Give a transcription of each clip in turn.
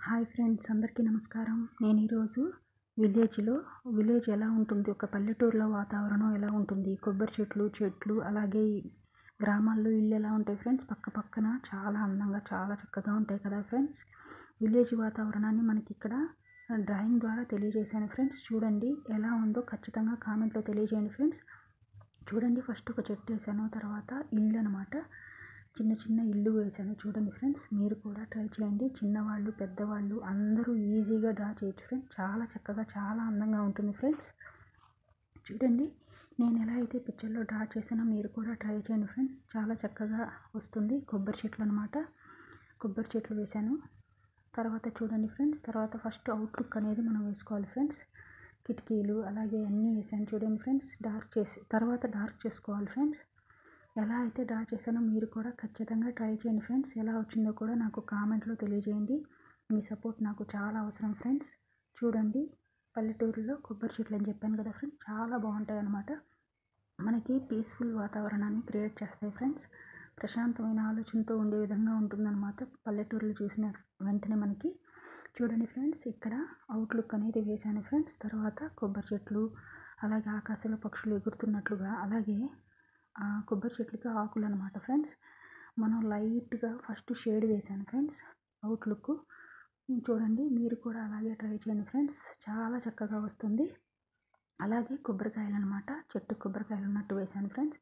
Hi friends, అందరికీ నమస్కారం. నేను ఈరోజు విలేజ్ ఎలా ఉంటుంది, ఒక పల్లెటూరులో వాతావరణం ఎలా ఉంటుంది, కొబ్బరి చెట్లు అలాగే గ్రామాల్లో ఇల్లు ఎలా ఉంటాయి ఫ్రెండ్స్, పక్క పక్కన చాలా అందంగా చాలా చక్కగా ఉంటాయి కదా ఫ్రెండ్స్. విలేజ్ వాతావరణాన్ని మనకి ఇక్కడ డ్రాయింగ్ ద్వారా తెలియజేశాను ఫ్రెండ్స్. చూడండి ఎలా ఉందో ఖచ్చితంగా కామెంట్లో తెలియజేయండి ఫ్రెండ్స్. చూడండి, ఫస్ట్ ఒక చెట్టు వేసాను, తర్వాత ఇల్లు అనమాట, చిన్న ఇల్లు వేసాను. చూడండి ఫ్రెండ్స్, మీరు కూడా ట్రై చేయండి. చిన్నవాళ్ళు పెద్దవాళ్ళు అందరూ ఈజీగా డ్రా చేయొచ్చు ఫ్రెండ్స్. చాలా చక్కగా చాలా అందంగా ఉంటుంది ఫ్రెండ్స్. చూడండి, నేను ఎలా అయితే పిక్చర్లో డ్రా చేసానో మీరు కూడా ట్రై చేయండి ఫ్రెండ్స్. చాలా చక్కగా వస్తుంది. కొబ్బరి చెట్లు అనమాట, కొబ్బరి చెట్లు వేసాను. తర్వాత చూడండి ఫ్రెండ్స్, తర్వాత ఫస్ట్ అవుట్లుక్ అనేది మనం వేసుకోవాలి ఫ్రెండ్స్. కిటికీలు అలాగే అన్నీ వేసాను. చూడండి ఫ్రెండ్స్, తర్వాత డార్క్ చేసుకోవాలి ఫ్రెండ్స్. ఎలా అయితే డ్రా చేశానో మీరు కూడా ఖచ్చితంగా ట్రై చేయండి ఫ్రెండ్స్. ఎలా వచ్చిందో కూడా నాకు కామెంట్లో తెలియజేయండి. మీ సపోర్ట్ నాకు చాలా అవసరం ఫ్రెండ్స్. చూడండి, పల్లెటూరులో కొబ్బరి చెట్లు అని చెప్పాను కదా ఫ్రెండ్స్, చాలా బాగుంటాయి అన్నమాట. మనకి పీస్ఫుల్ వాతావరణాన్ని క్రియేట్ చేస్తాయి ఫ్రెండ్స్. ప్రశాంతమైన ఆలోచనతో ఉండే విధంగా ఉంటుందన్నమాట పల్లెటూరులో చూసిన వెంటనే మనకి. చూడండి ఫ్రెండ్స్, ఇక్కడ అవుట్లుక్ అనేది వేశాను ఫ్రెండ్స్. తర్వాత కొబ్బరి చెట్లు అలాగే ఆకాశంలో పక్షులు ఎగురుతున్నట్లుగా, అలాగే కొబ్బరి చెట్లకి ఆకులు అనమాట ఫ్రెండ్స్. మనం లైట్గా ఫస్ట్ షేడ్ వేసాను ఫ్రెండ్స్ అవుట్లుక్. చూడండి, మీరు కూడా అలాగే ట్రై చేయండి ఫ్రెండ్స్, చాలా చక్కగా వస్తుంది. అలాగే కొబ్బరికాయలు అనమాట, చెట్టు కొబ్బరికాయలు ఉన్నట్టు వేసాను ఫ్రెండ్స్.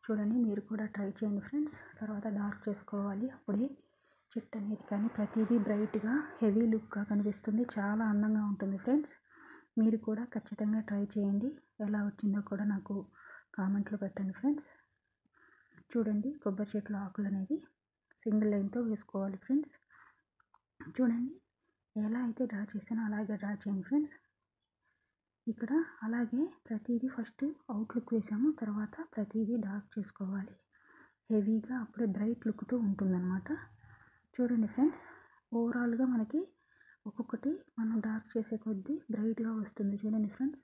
చూడండి, మీరు కూడా ట్రై చేయండి ఫ్రెండ్స్. తర్వాత డార్క్ చేసుకోవాలి, అప్పుడే చెట్టు అనేది కానీ ప్రతిదీ బ్రైట్గా హెవీ లుక్గా కనిపిస్తుంది, చాలా అందంగా ఉంటుంది ఫ్రెండ్స్. మీరు కూడా ఖచ్చితంగా ట్రై చేయండి. ఎలా వచ్చిందో కూడా నాకు కామెంట్లో పెట్టండి ఫ్రెండ్స్. చూడండి, కొబ్బరి చెట్ల ఆకులు అనేది సింగిల్ లైన్తో వేసుకోవాలి ఫ్రెండ్స్. చూడండి, ఎలా అయితే డ్రా చేసానో అలాగే డ్రా చేయండి ఫ్రెండ్స్. ఇక్కడ అలాగే ప్రతిదీ ఫస్ట్ అవుట్లుక్ వేసాము, తర్వాత ప్రతిదీ డార్క్ చేసుకోవాలి హెవీగా, అప్పుడే బ్రైట్ లుక్తో ఉంటుందన్నమాట. చూడండి ఫ్రెండ్స్, ఓవరాల్గా మనకి ఒక్కొక్కటి మనం డార్క్ చేసే కొద్దీ బ్రైట్గా వస్తుంది. చూడండి ఫ్రెండ్స్,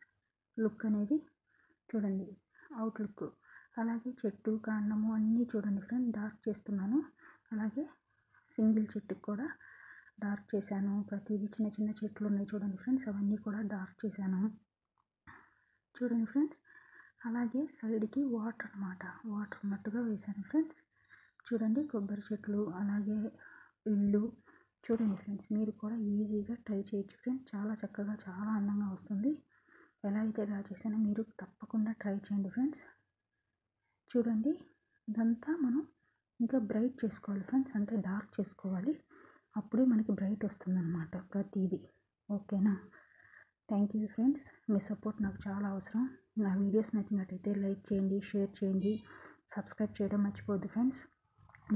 లుక్ అనేది చూడండి, అవుట్లుక్. అలాగే చెట్టు కాండము అన్నీ చూడండి ఫ్రెండ్స్, డార్క్ చేస్తున్నాను. అలాగే సింగిల్ చెట్టుకు కూడా డార్క్ చేశాను. ప్రతిదీ చిన్న చెట్లు ఉన్నాయి చూడండి ఫ్రెండ్స్, అవన్నీ కూడా డార్క్ చేశాను. చూడండి ఫ్రెండ్స్, అలాగే సైడ్కి వాటర్ అనమాట, వాటర్ ఉన్నట్టుగా వేశాను ఫ్రెండ్స్. చూడండి, కొబ్బరి చెట్లు అలాగే ఇల్లు. చూడండి ఫ్రెండ్స్, మీరు కూడా ఈజీగా ట్రై చేయొచ్చు ఫ్రెండ్స్. చాలా చక్కగా చాలా అందంగా వస్తుంది. ఎలా అయితే డ్రా చేశానో మీరు తప్పకుండా ట్రై చేయండి ఫ్రెండ్స్. చూడండి, ఇదంతా మనం ఇంకా బ్రైట్ చేసుకోవాలి ఫ్రెండ్స్, అంటే డార్క్ చేసుకోవాలి, అప్పుడే మనకి బ్రైట్ వస్తుందన్నమాట ప్రతిదీ. ఓకేనా? Thank you friends, me support నాకు చాలా అవసరం. నా వీడియోస్ నచ్చినట్టయితే లైక్ చేయండి, షేర్ చేయండి, సబ్స్క్రైబ్ చేయడం మర్చిపోద్దు ఫ్రెండ్స్.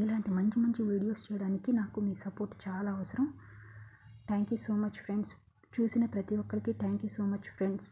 ఇలాంటి మంచి వీడియోస్ చేయడానికి నాకు మీ సపోర్ట్ చాలా అవసరం. Thank you so much friends. చూసిన ప్రతి ఒక్కరికి thank you so much friends.